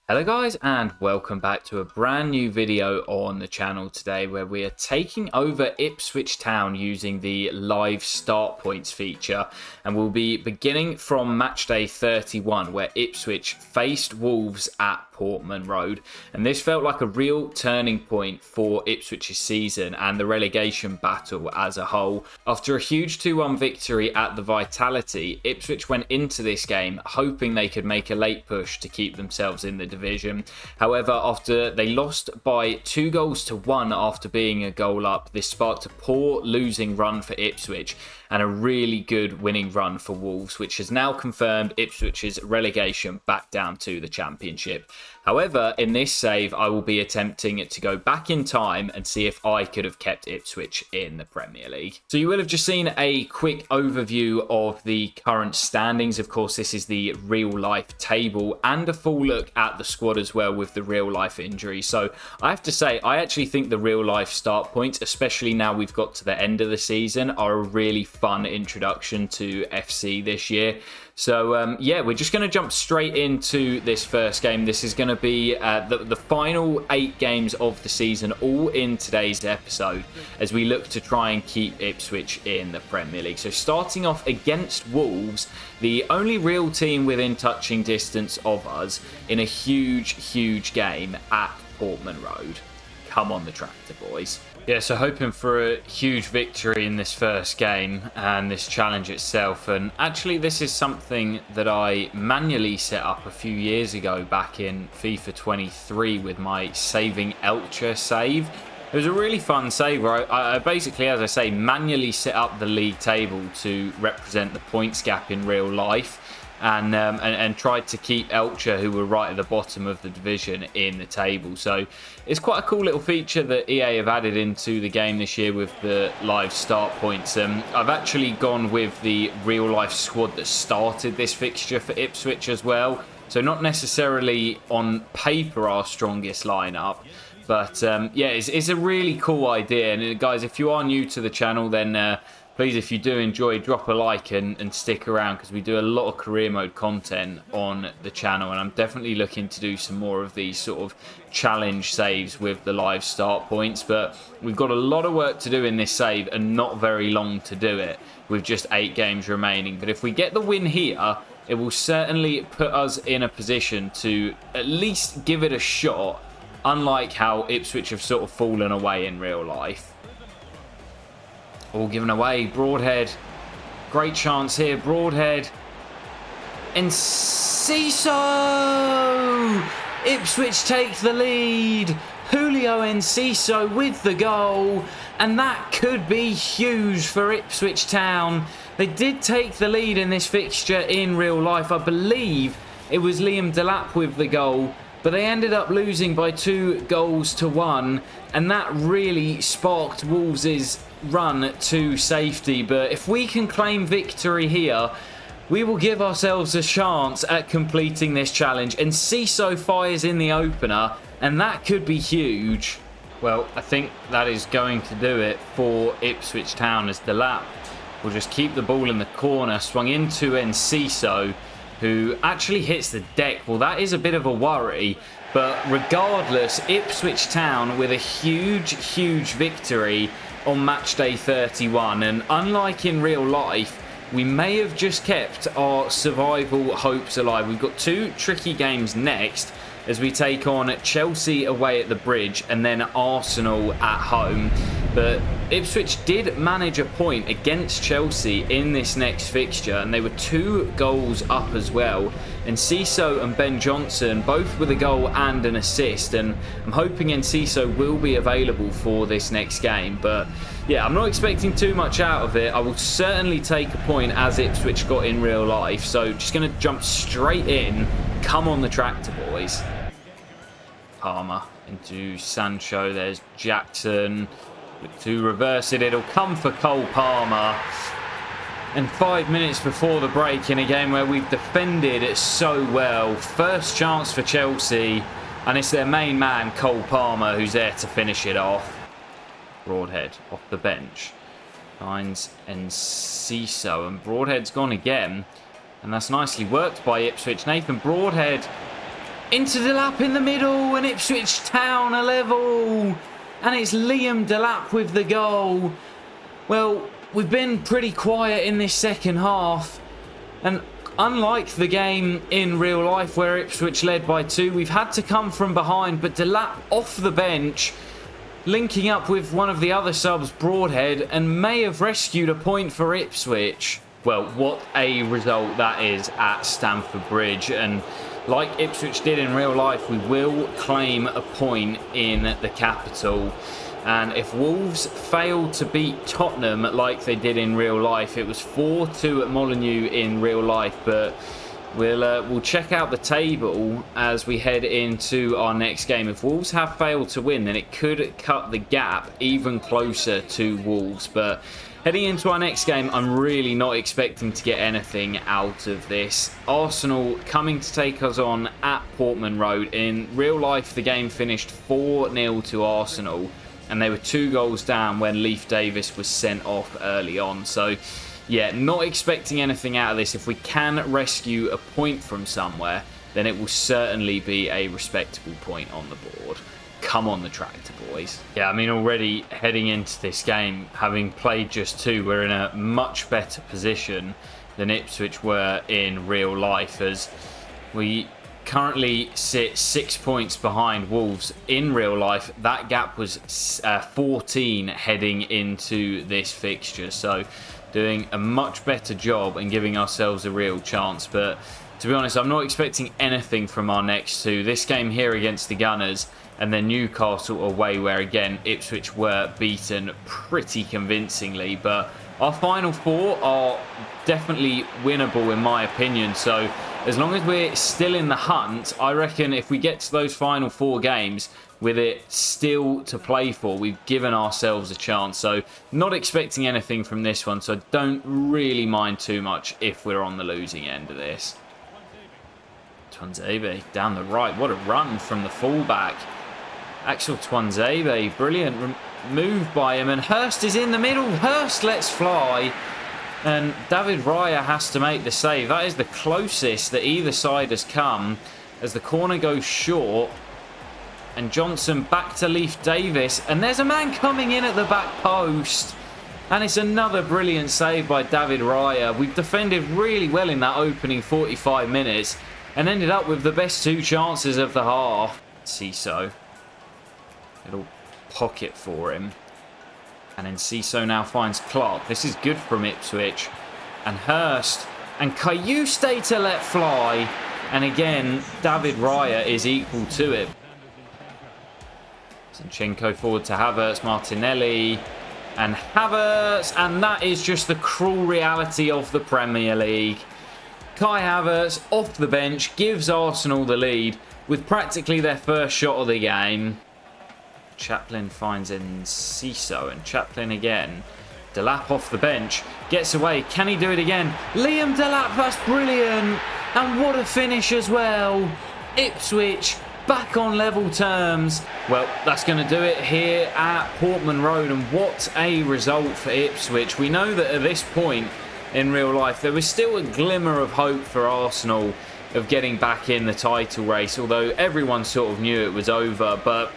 Hello guys, and welcome back to a brand new video on the channel today where we are taking over Ipswich Town using the live start points feature, and we'll be beginning from Matchday 31 where Ipswich faced Wolves at Portman Road, and this felt like a real turning point for Ipswich's season and the relegation battle as a whole. After a huge 2-1 victory at the Vitality, Ipswich went into this game hoping they could make a late push to keep themselves in the division. However, after they lost by 2-1 after being a goal up, this sparked a poor losing run for Ipswich and a really good winning run for Wolves, which has now confirmed Ipswich's relegation back down to the Championship. However, in this save, I will be attempting to go back in time and see if I could have kept Ipswich in the Premier League. So you will have just seen a quick overview of the current standings. Of course, this is the real life table and a full look at the squad as well with the real life injuries. So I have to say, I actually think the real life start points, especially now we've got to the end of the season, are a really fun introduction to FC this year. So yeah, we're just going to jump straight into this first game. This is going to be the final 8 games of the season, all in today's episode, as we look to try and keep Ipswich in the Premier League. So starting off against Wolves, the only real team within touching distance of us in a huge game at Portman Road. Come on the tractor, boys. Yeah, so hoping for a huge victory in this first game and this challenge itself. And actually, this is something that I manually set up a few years ago back in FIFA 23 with my saving Elche save. It was a really fun save where I basically, as I say, manually set up the league table to represent the points gap in real life. And tried to keep Elche, who were right at the bottom of the division, in the table. So it's quite a cool little feature that EA have added into the game this year with the live start points. I've actually gone with the real life squad that started this fixture for Ipswich as well. So not necessarily on paper our strongest lineup. But yeah, it's a really cool idea. And guys, if you are new to the channel, then please, if you do enjoy, drop a like and stick around, because we do a lot of career mode content on the channel, and I'm definitely looking to do some more of these sort of challenge saves with the live start points. But we've got a lot of work to do in this save and not very long to do it with just 8 games remaining. But if we get the win here, it will certainly put us in a position to at least give it a shot, unlike how Ipswich have sort of fallen away in real life. All given away. Broadhead. Great chance here. Broadhead. Enciso! Ipswich take the lead. Julio Enciso with the goal. And that could be huge for Ipswich Town. They did take the lead in this fixture in real life. I believe it was Liam Delap with the goal. But they ended up losing by 2-1, and that really sparked Wolves' run to safety. But if we can claim victory here, we will give ourselves a chance at completing this challenge. And Enciso fires in the opener, and that could be huge. Well, I think that is going to do it for Ipswich Town, as Delap will just keep the ball in the corner, swung into Enciso, who actually hits the deck. Well, that is a bit of a worry, but regardless, Ipswich Town with a huge victory on Matchday 31, and unlike in real life, we may have just kept our survival hopes alive. We've got 2 tricky games next, as we take on Chelsea away at the Bridge and then Arsenal at home. But Ipswich did manage a point against Chelsea in this next fixture, and they were 2 goals up as well. And Enciso and Ben Johnson both with a goal and an assist, and I'm hoping Enciso will be available for this next game. But yeah, I'm not expecting too much out of it. I will certainly take a point as Ipswich got in real life. So just going to jump straight in. Come on the tractor, boys. Palmer into Sancho. There's Jackson. Look to reverse it. It'll come for Cole Palmer. And 5 minutes before the break, in a game where we've defended so well. First chance for Chelsea. And it's their main man, Cole Palmer, who's there to finish it off. Broadhead off the bench. Finds Enciso. And Broadhead's gone again. And that's nicely worked by Ipswich. Nathan Broadhead into Delap in the middle, and Ipswich Town are level. And it's Liam Delap with the goal. Well, we've been pretty quiet in this second half. And unlike the game in real life where Ipswich led by 2, we've had to come from behind. But Delap off the bench, linking up with one of the other subs, Broadhead, and may have rescued a point for Ipswich. Well, what a result that is at Stamford Bridge. And like Ipswich did in real life, we will claim a point in the capital. And if Wolves failed to beat Tottenham like they did in real life, it was 4-2 at Molineux in real life. But we'll check out the table as we head into our next game. If Wolves have failed to win, then it could cut the gap even closer to Wolves. But heading into our next game, I'm really not expecting to get anything out of this. Arsenal coming to take us on at Portman Road. In real life, the game finished 4-0 to Arsenal, and they were 2 goals down when Leif Davis was sent off early on. So, yeah, not expecting anything out of this. If we can rescue a point from somewhere, then it will certainly be a respectable point on the board. Come on the tractor, boys. Yeah, I mean, already heading into this game, having played just 2, we're in a much better position than Ipswich were in real life, as we currently sit 6 points behind Wolves. In real life, that gap was 14 heading into this fixture. So doing a much better job and giving ourselves a real chance. But to be honest, I'm not expecting anything from our next 2. This game here against the Gunners, and then Newcastle away, where again Ipswich were beaten pretty convincingly. But our final 4 are definitely winnable in my opinion. So as long as we're still in the hunt, I reckon if we get to those final 4 games with it still to play for, we've given ourselves a chance. So not expecting anything from this one, so don't really mind too much if we're on the losing end of this. Tuanzebe down the right. What a run from the fullback. Axel Tuanzebe, brilliant move by him, and Hurst is in the middle. Hurst lets fly, and David Raya has to make the save. That is the closest that either side has come, as the corner goes short, and Johnson back to Leif Davis, and there's a man coming in at the back post, and it's another brilliant save by David Raya. We've defended really well in that opening 45 minutes and ended up with the best 2 chances of the half. Ciso, little pocket for him, and then Ciso now finds Clark. This is good from Ipswich, and Hurst and Kayuste to let fly, and again David Raya is equal to it. Zinchenko forward to Havertz, Martinelli, and Havertz, and that is just the cruel reality of the Premier League. Kai Havertz off the bench gives Arsenal the lead with practically their first shot of the game. Chaplin finds in Ciso, and Chaplin again. Delap off the bench, gets away. Can he do it again? Liam Delap, that's brilliant. And what a finish as well. Ipswich back on level terms. Well, that's going to do it here at Portman Road, and what a result for Ipswich. We know that at this point in real life there was still a glimmer of hope for Arsenal of getting back in the title race, although everyone sort of knew it was over. But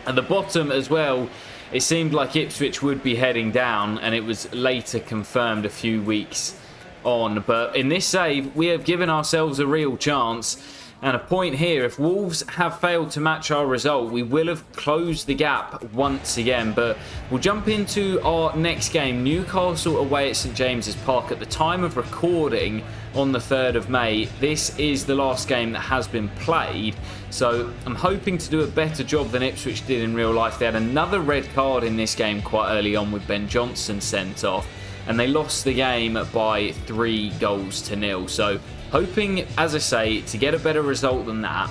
at the bottom as well, it seemed like Ipswich would be heading down, and it was later confirmed a few weeks on. But in this save, we have given ourselves a real chance. And a point here, if Wolves have failed to match our result, we will have closed the gap once again. But we'll jump into our next game, Newcastle away at St James's Park. At the time of recording on the 3rd of May, this is the last game that has been played. So I'm hoping to do a better job than Ipswich did in real life. They had another red card in this game quite early on with Ben Johnson sent off, and they lost the game by 3-0. So hoping, as I say, to get a better result than that.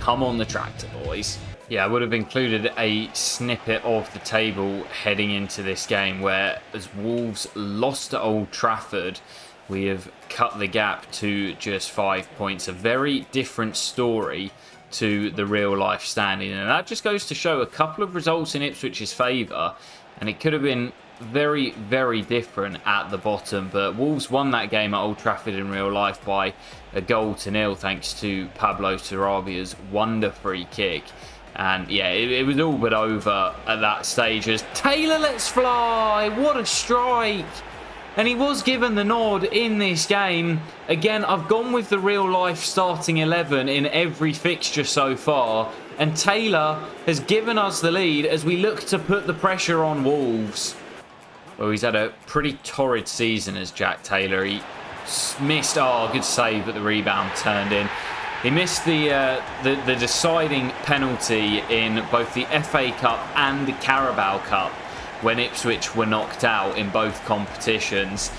Come on the tractor, boys. Yeah, I would have included a snippet of the table heading into this game, where as Wolves lost at Old Trafford, we have cut the gap to just 5 points. A very different story to the real life standing, and that just goes to show a couple of results in Ipswich's favour, and it could have been very, very different at the bottom. But Wolves won that game at Old Trafford in real life by a 1-0 thanks to Pablo Sarabia's wonder free kick. And yeah, it was all but over at that stage as Taylor lets fly. What a strike. And he was given the nod in this game. Again, I've gone with the real life starting 11 in every fixture so far. And Taylor has given us the lead as we look to put the pressure on Wolves. Well, he's had a pretty torrid season as Jack Taylor. He missed, good save, but the rebound turned in. He missed the deciding penalty in both the FA Cup and the Carabao Cup when Ipswich were knocked out in both competitions.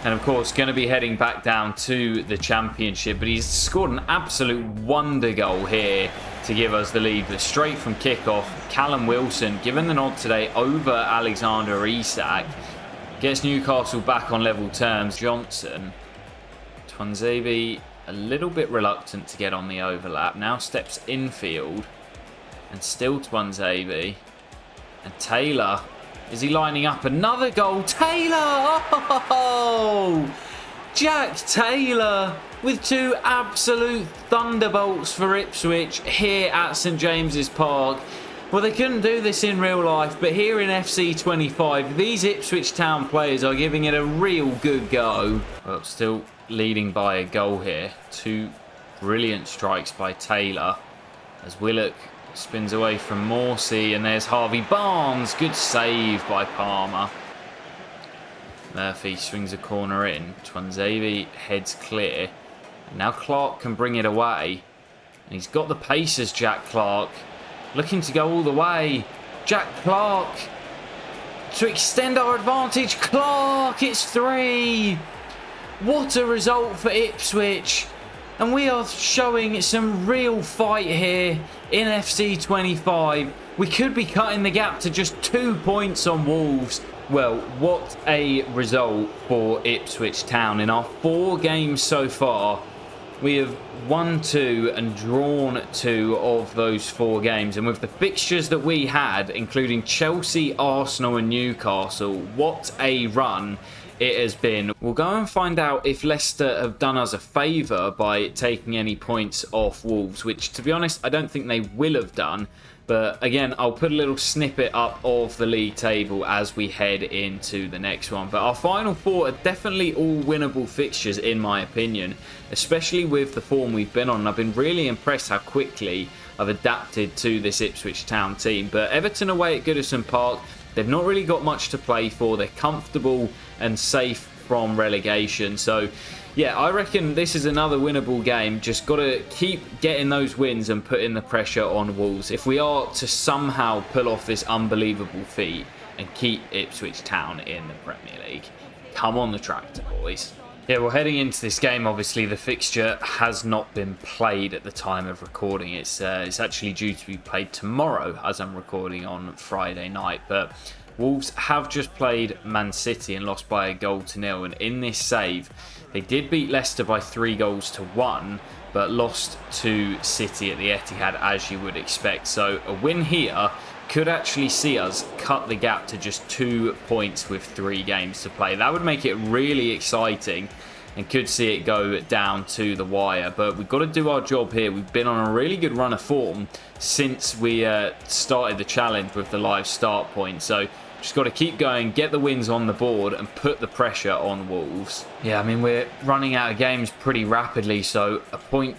And of course, going to be heading back down to the Championship. But he's scored an absolute wonder goal here to give us the lead. But straight from kickoff, Callum Wilson given the nod today over Alexander Isak. Gets Newcastle back on level terms. Johnson. Twanzebe a little bit reluctant to get on the overlap. Now steps infield. And still Twanzebe. And Taylor. Is he lining up another goal? Taylor! Oh! Jack Taylor with 2 absolute thunderbolts for Ipswich here at St James's Park. Well, they couldn't do this in real life, but here in FC 25, these Ipswich Town players are giving it a real good go. Well, still leading by a goal here. 2 brilliant strikes by Taylor as Willock spins away from Morsey, and there's Harvey Barnes. Good save by Palmer. Murphy swings a corner in. Twanzebe heads clear. And now Clark can bring it away. And he's got the pace as Jack Clark. Looking to go all the way. Jack Clark to extend our advantage. Clark, it's 3. What a result for Ipswich. And we are showing some real fight here in FC 25. We could be cutting the gap to just 2 points on Wolves. Well, what a result for Ipswich Town. In our 4 games so far, we have won 2 and drawn 2 of those 4 games. And with the fixtures that we had, including Chelsea, Arsenal and Newcastle, what a run it has been. We'll go and find out if Leicester have done us a favour by taking any points off Wolves, which, to be honest, I don't think they will have done. But again, I'll put a little snippet up of the league table as we head into the next one. But our final 4 are definitely all winnable fixtures, in my opinion, especially with the form we've been on. I've been really impressed how quickly I've adapted to this Ipswich Town team. But Everton away at Goodison Park, they've not really got much to play for. They're comfortable and safe from relegation. So yeah, I reckon this is another winnable game. Just got to keep getting those wins and putting the pressure on Wolves. If we are to somehow pull off this unbelievable feat and keep Ipswich Town in the Premier League, come on the tractor, boys. Yeah, well, heading into this game, obviously the fixture has not been played at the time of recording. It's actually due to be played tomorrow as I'm recording on Friday night. But Wolves have just played Man City and lost by 1-0. And in this save, they did beat Leicester by 3-1, but lost to City at the Etihad, as you would expect. So a win here could actually see us cut the gap to just 2 points with 3 games to play. That would make it really exciting and could see it go down to the wire. But we've got to do our job here. We've been on a really good run of form since we started the challenge with the live start point. So just got to keep going, get the wins on the board and put the pressure on Wolves. Yeah, I mean, we're running out of games pretty rapidly, so a point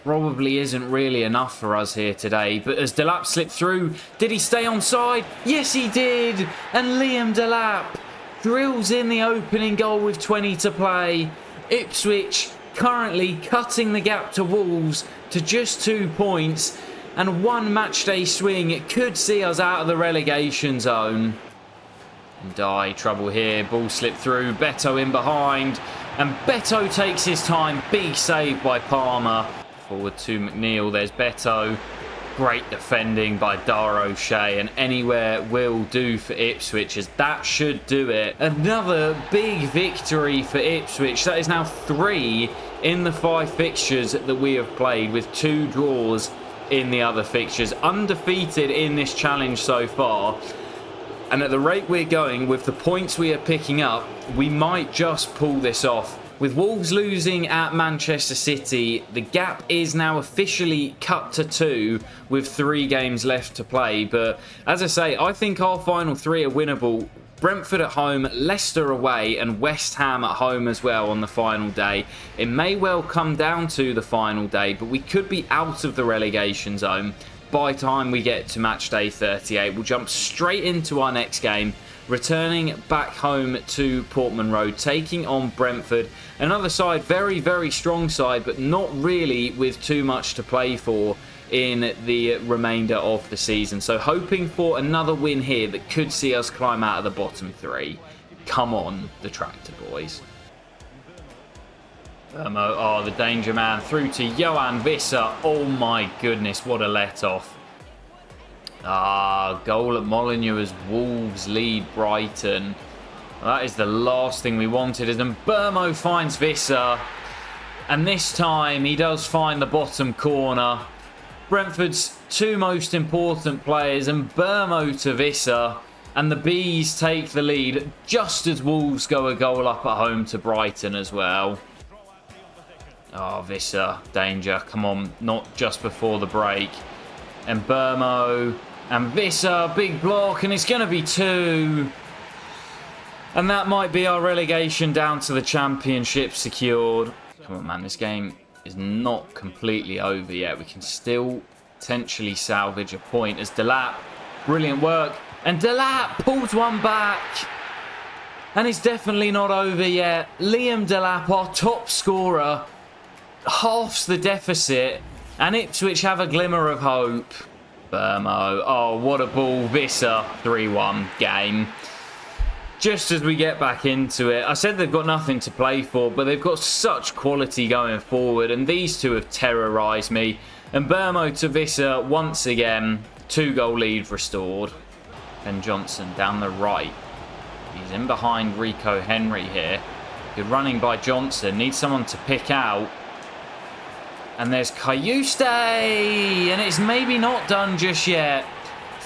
probably isn't really enough for us here today. But as Delap slipped through, did he stay onside? Yes, he did. And Liam Delap drills in the opening goal with 20 to play. Ipswich currently cutting the gap to Wolves to just 2 points. And 1 matchday swing, it could see us out of the relegation zone. And trouble here. Ball slipped through. Beto in behind. And Beto takes his time. Big save by Palmer. Forward to McNeil. There's Beto. Great defending by Dar O'Shea. And anywhere will do for Ipswich, as that should do it. Another big victory for Ipswich. That is now 3 in the 5 fixtures that we have played, with 2 draws in the other fixtures. Undefeated in this challenge so far. And at the rate we're going, with the points we are picking up, we might just pull this off. With Wolves losing at Manchester City, the gap is now officially cut to 2 with 3 games left to play. But as I say, I think our final 3 are winnable. Brentford at home, Leicester away, and West Ham at home as well on the final day. It may well come down to the final day, but we could be out of the relegation zone by the time we get to match day 38. We'll jump straight into our next game, returning back home to Portman Road, taking on Brentford. Another side, very, very strong side, but not really with too much to play for in the remainder of the season. So hoping for another win here that could see us climb out of the bottom 3. Come on, the Tractor Boys. Oh, the danger man through to Johan Visser. Oh my goodness, what a let-off. Goal at Molineux as Wolves lead Brighton. That is the last thing we wanted. And Burmo finds Visser. And this time he does find the bottom corner. Brentford's 2 most important players, and Burmo to Visser. And the Bees take the lead just as Wolves go a goal up at home to Brighton as well. Oh, Visser, danger. Come on, not just before the break. And Burmo and Visser, big block, and it's going to be 2. And that might be our relegation down to the Championship secured. Come on, man, this game is not completely over yet. We can still potentially salvage a point as Delap, brilliant work. And Delap pulls one back. And it's definitely not over yet. Liam Delap, our top scorer, halves the deficit, and Ipswich have a glimmer of hope. Burmo, oh what a ball. Visser, 3-1 game. Just as we get back into it, I said they've got nothing to play for, but they've got such quality going forward, and these 2 have terrorised me. And Burmo to Visser once again, 2-goal lead restored. Ben Johnson down the right. He's in behind Rico Henry here. Good running by Johnson, needs someone to pick out. And there's Cayuste, and it's maybe not done just yet.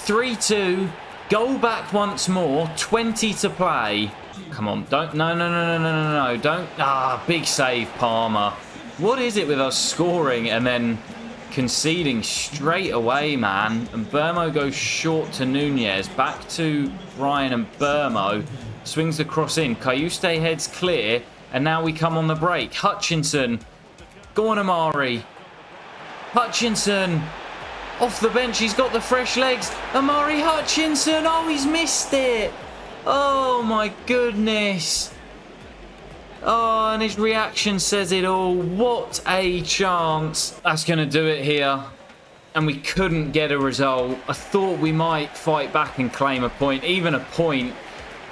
3-2, goal back once more, 20 to play. Come on, don't, no, don't. Big save, Palmer. What is it with us scoring and then conceding straight away, man? And Burmo goes short to Nunez, back to Ryan, and Burmo swings the cross in. Cayuste heads clear, and now we come on the break. Hutchinson. Go on, Amari. Hutchinson. Off the bench. He's got the fresh legs. Amari Hutchinson. Oh, he's missed it. Oh, my goodness. Oh, and his reaction says it all. What a chance. That's going to do it here. And we couldn't get a result. I thought we might fight back and claim a point. Even a point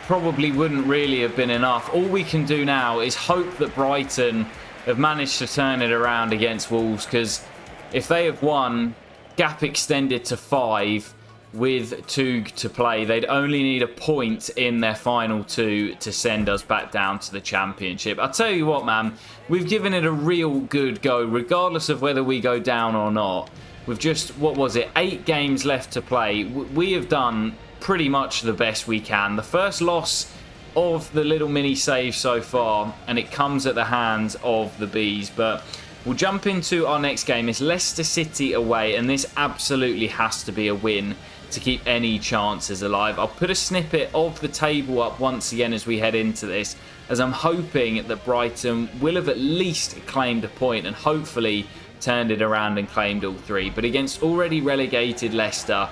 probably wouldn't really have been enough. All we can do now is hope that Brighton have managed to turn it around against Wolves, because if they have won, gap extended to 5 with 2 to play. They'd only need a point in their final 2 to send us back down to the Championship. I'll tell you what, man, we've given it a real good go, regardless of whether we go down or not. With just, what was it, 8 games left to play, we have done pretty much the best we can. The first loss of the little mini save so far, and it comes at the hands of the Bees. But we'll jump into our next game. It's Leicester City away, and this absolutely has to be a win to keep any chances alive. I'll put a snippet of the table up once again as we head into this, as I'm hoping that Brighton will have at least claimed a point and hopefully turned it around and claimed all 3. But against already relegated Leicester,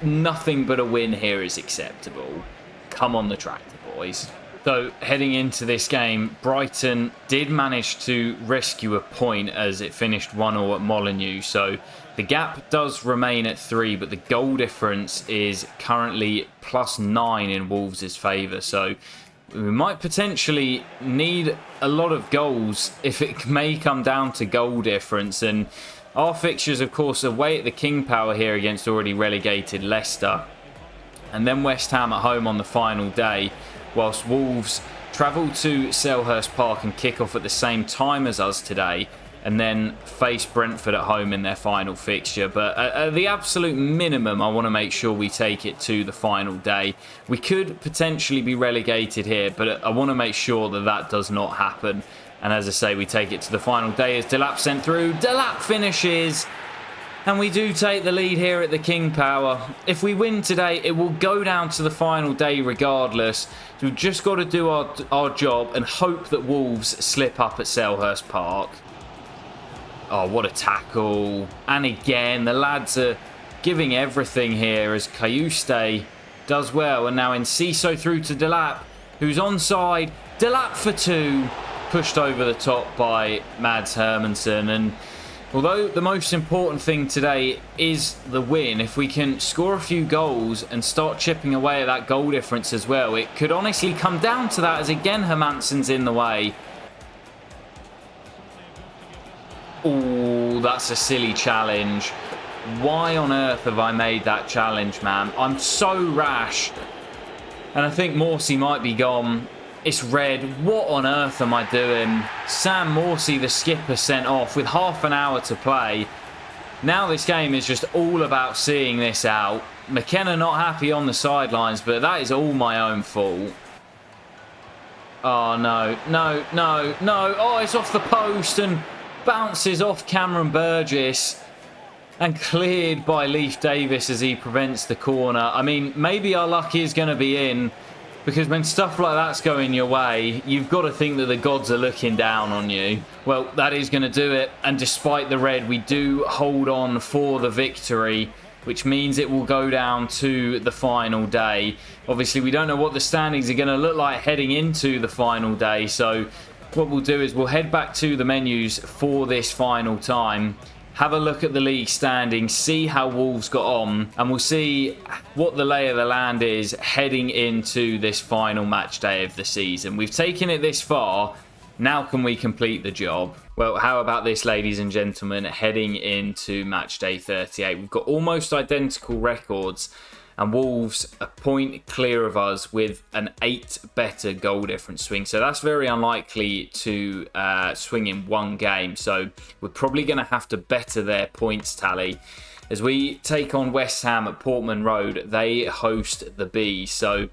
nothing but a win here is acceptable. Come on, the Tractor Boys. So heading into this game, Brighton did manage to rescue a point as it finished 1-1 at Molineux. So the gap does remain at 3, but the goal difference is currently +9 in Wolves' favour. So we might potentially need a lot of goals if it may come down to goal difference. And our fixtures, of course, away at the King Power here against already relegated Leicester. And then West Ham at home on the final day, whilst Wolves travel to Selhurst Park and kick off at the same time as us today. and then face Brentford at home in their final fixture. But at the absolute minimum, I want to make sure we take it to the final day. We could potentially be relegated here, but I want to make sure that that does not happen. And as I say, we take it to the final day as Delap sent through. Delap finishes. And we do take the lead here at the King Power. If we win today, it will go down to the final day regardless. So we've just got to do our job and hope that Wolves slip up at Selhurst Park. Oh, what a tackle. And again, the lads are giving everything here as Kayuste does well. And now Enciso through to Delap, who's onside. Delap for 2. Pushed over the top by Mads Hermansson. And although the most important thing today is the win, if we can score a few goals and start chipping away at that goal difference as well, it could honestly come down to that as again Hermansson's in the way. Oh, that's a silly challenge. Why on earth have I made that challenge, man? I'm so rash. And I think Morsey might be gone. It's red. What on earth am I doing? Sam Morsey, the skipper, sent off with half an hour to play. Now this game is just all about seeing this out. McKenna not happy on the sidelines, but that is all my own fault. Oh, no. No, no, no. Oh, it's off the post and bounces off Cameron Burgess. And cleared by Leif Davis as he prevents the corner. I mean, maybe our luck is going to be in. Because when stuff like that's going your way, you've got to think that the gods are looking down on you. Well, that is going to do it. And despite the red, we do hold on for the victory, which means it will go down to the final day. Obviously, we don't know what the standings are going to look like heading into the final day. So what we'll do is we'll head back to the menus for this final time. Have a look at the league standings, see how Wolves got on, and we'll see what the lay of the land is heading into this final match day of the season. We've taken it this far, now can we complete the job? Well, how about this, ladies and gentlemen, heading into match day 38. We've got almost identical records, and Wolves a point clear of us with an 8 better goal difference swing. So that's very unlikely to swing in one game. So we're probably going to have to better their points tally. As we take on West Ham at Portman Road, they host the Bees. So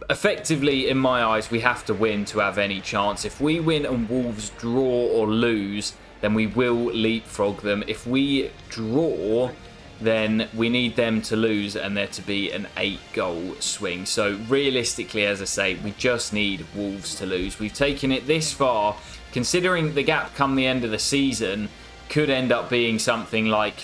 effectively, in my eyes, we have to win to have any chance. If we win and Wolves draw or lose, then we will leapfrog them. If we draw, then we need them to lose and there to be an 8-goal swing. So realistically, as I say, we just need Wolves to lose. We've taken it this far, considering the gap come the end of the season could end up being something like,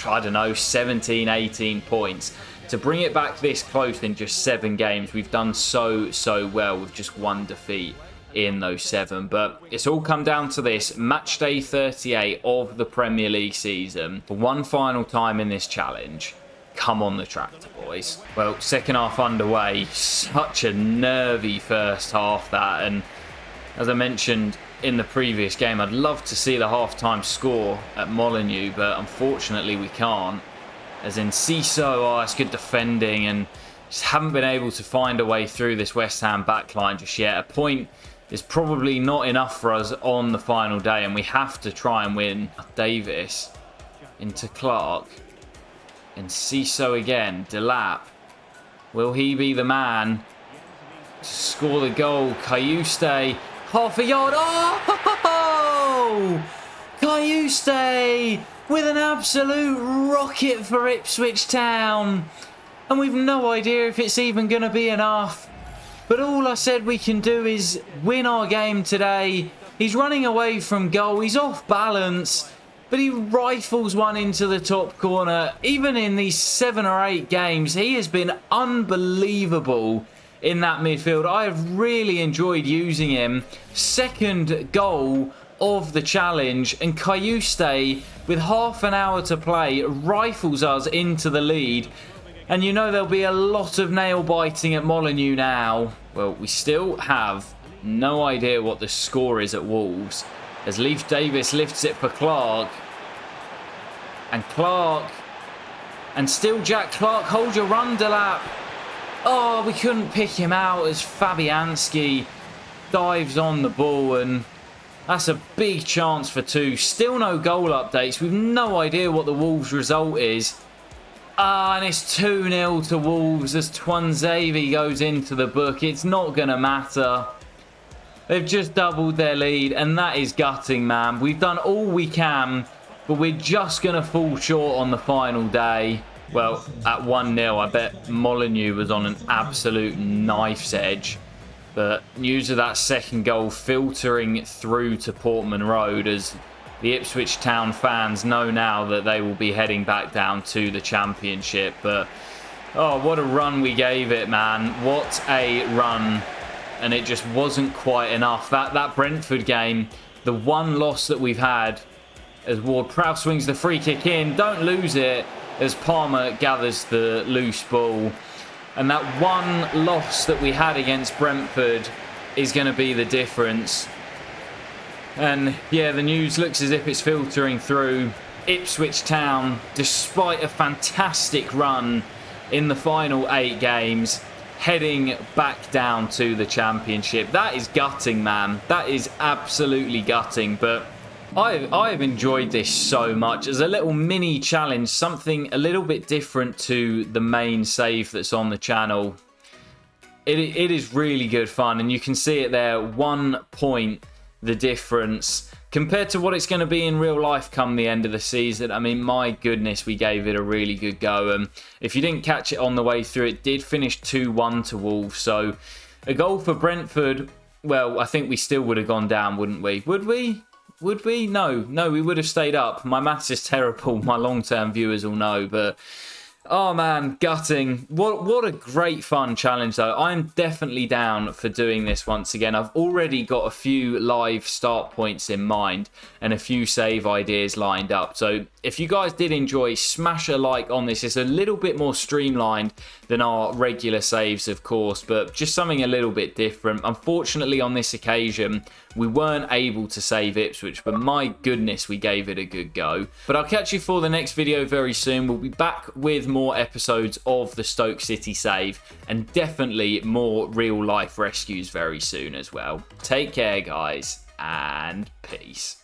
I don't know, 17, 18 points. To bring it back this close in just 7 games, we've done so well with just 1 defeat in those 7. But it's all come down to this match day 38 of the Premier League season. For one final time in this challenge, come on the tractor, boys. Well, second half underway. Such a nervy first half, that. And as I mentioned in the previous game, I'd love to see the half-time score at Molineux, but unfortunately we can't. As in Enciso, oh, it's good defending, and just haven't been able to find a way through this West Ham backline just yet. A point is probably not enough for us on the final day, and we have to try and win. Davis into Clark. And Enciso again. Delap. Will he be the man to score the goal? Kayuste. Half a yard. Oh! Kayuste with an absolute rocket for Ipswich Town. And we've no idea if it's even going to be enough. But all I said we can do is win our game today. He's running away from goal. He's off balance. But he rifles one into the top corner. Even in these 7 or 8 games, he has been unbelievable in that midfield. I have really enjoyed using him. Second goal of the challenge. And Kayuste, with half an hour to play, rifles us into the lead. And you know there'll be a lot of nail biting at Molineux now. Well, we still have no idea what the score is at Wolves. As Leif Davis lifts it for Clark. And Clark. And still Jack Clark. Hold your run, Delap. Oh, we couldn't pick him out as Fabianski dives on the ball. And That's a big chance for 2. Still no goal updates. We've no idea what the Wolves result is. And it's 2-0 to Wolves as Twanzavy goes into the book. It's not going to matter. They've just doubled their lead, and that is gutting, man. We've done all we can, but we're just going to fall short on the final day. Well, at 1-0, I bet Molyneux was on an absolute knife's edge. But news of that second goal filtering through to Portman Road as the Ipswich Town fans know now that they will be heading back down to the Championship. But, oh, what a run we gave it, man. What a run. And it just wasn't quite enough. That Brentford game, the one loss that we've had, as Ward-Prowse swings the free kick in. Don't lose it as Palmer gathers the loose ball. And that one loss that we had against Brentford is going to be the difference. And yeah, the news looks as if it's filtering through. Ipswich Town, despite a fantastic run in the final 8 games, heading back down to the Championship. That is gutting, man. That is absolutely gutting. But I've enjoyed this so much as a little mini challenge, something a little bit different to the main save that's on the channel. It is really good fun, and you can see it there, 1 point the difference compared to what it's going to be in real life come the end of the season. I mean, my goodness, we gave it a really good go. If you didn't catch it on the way through, it did finish 2-1 to Wolves. So a goal for Brentford, well, I think we still would have gone down, wouldn't we? Would we? Would we? No, we would have stayed up. My maths is terrible. My long-term viewers will know, but oh man, gutting. What a great fun challenge though. I'm definitely down for doing this once again. I've already got a few live start points in mind and a few save ideas lined up. So if you guys did enjoy, smash a like on this. It's a little bit more streamlined than our regular saves, of course, but just something a little bit different. Unfortunately, on this occasion, we weren't able to save Ipswich, but my goodness, we gave it a good go. But I'll catch you for the next video very soon. We'll be back with more episodes of the Stoke City save and definitely more real life rescues very soon as well. Take care, guys, and peace.